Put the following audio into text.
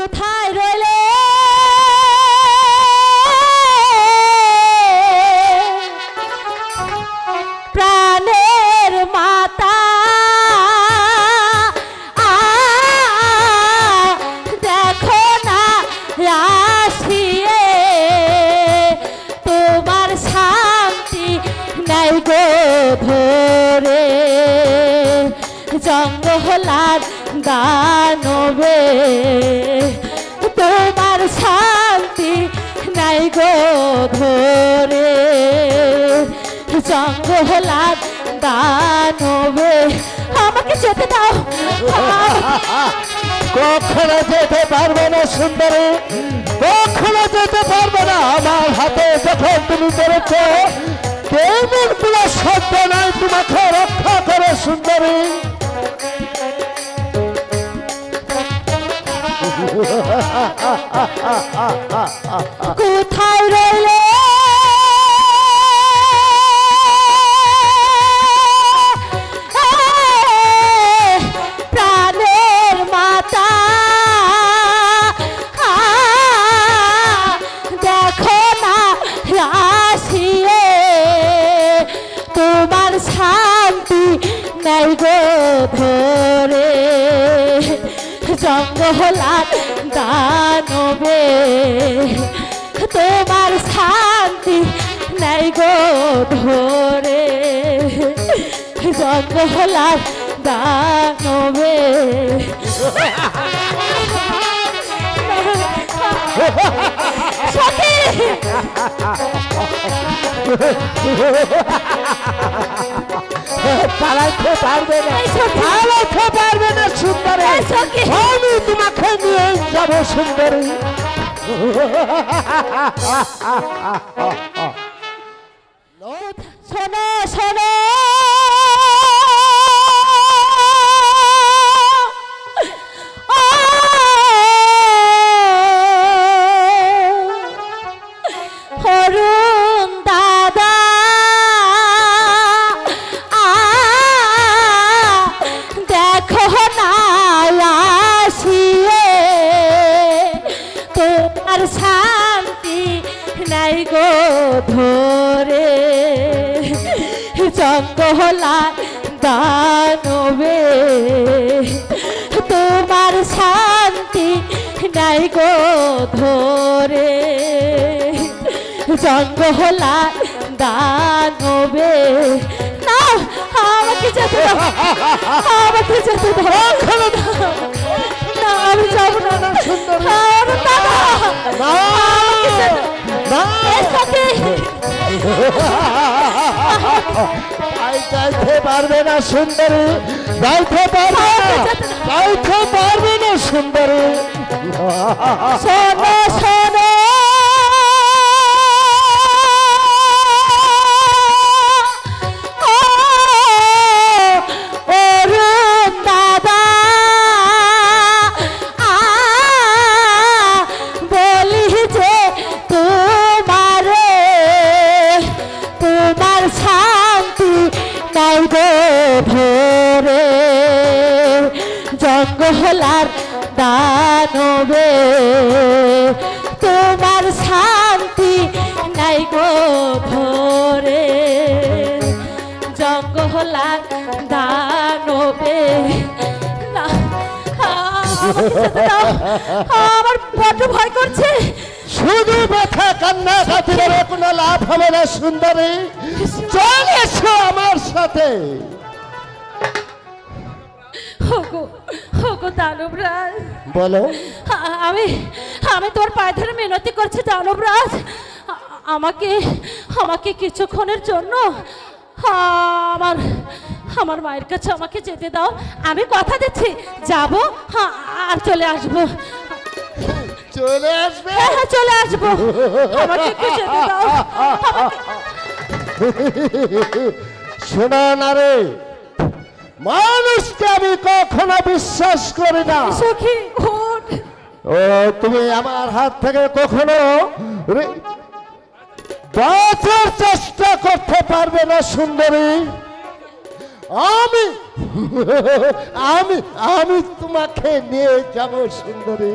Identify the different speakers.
Speaker 1: কোথায় রইলে প্রাণের মাতা দেখো না আসিয়ে তোমার শান্তি নাই গো ধরে জঙ্গলার দানবে তোমার শান্তি নাই গো ধরে জঙ্গলার দানবে আমাকে যেতে দাও
Speaker 2: কখনো যেতে পারবে না সুন্দরী কখনো যেতে পারবে না আমার হাতে যখন তুমি পেরেছো কেমন পুরো শব্দ নাই তোমাকে রক্ষা করে সুন্দরী
Speaker 1: কোথায় রইলে প্রাণের মাতা দেখো না আসিয়ে তোমার শান্তি নাই গো ধরে জঙ্গলার দানবে তোমার শান্তি নাই গো ধরে জঙ্গলার দানবে সখী
Speaker 2: পালাইতে পারবে না পালাইতে পারবে না সুন্দরী আমি তোমাকে নিয়ে যাবো সুন্দরী
Speaker 1: শোনো শোনো হরুণ দাদা দেখো না আসিয়ে তোমার শান্তি নাই গো ধরে জঙ্গলা দানবে তোমার শান্তি নাই গো ধরে জঙ্গলা দানবে না আমাকে যেতে দাও আমাকে যেতে দাও না আমি যাবো না
Speaker 2: যাইতে পারবে না সুন্দরী যাইতে পারবে না যাইতে পারবে না সুন্দরী
Speaker 1: শোনো শোনো ধরে জঙ্গলার দানবে তোমার শান্তি নাই গো ধরে জঙ্গলার দানবে না আমার বড্ড ভয় করছে শুধু
Speaker 2: ব্যথা কান্না কাটিয়ে কোনো লাভ হবে না সুন্দরী চলে এসো আমার সাথে
Speaker 1: দানবরাজ
Speaker 2: বলো
Speaker 1: আমি আমি তোর পায়ে ধরে মিনতি করছি দানবরাজ আমাকে আমাকে কিছুক্ষণের জন্য আমার আমার মায়ের কাছে আমাকে যেতে দাও আমি কথা দিচ্ছি যাব আর চলে আসবো
Speaker 2: চলে আসবে
Speaker 1: হ্যাঁ চলে আসবো আমাকে একটু যেতে দাও
Speaker 2: শোনো না রে মানুষকে আমি কখনো বিশ্বাস করি না
Speaker 1: সখী ওঠ
Speaker 2: ও তুমি আমার হাত থেকে কখনো বাঁচার চেষ্টা করতে পারবে না সুন্দরী আমি আমি আমি তোমাকে নিয়ে যাব সুন্দরী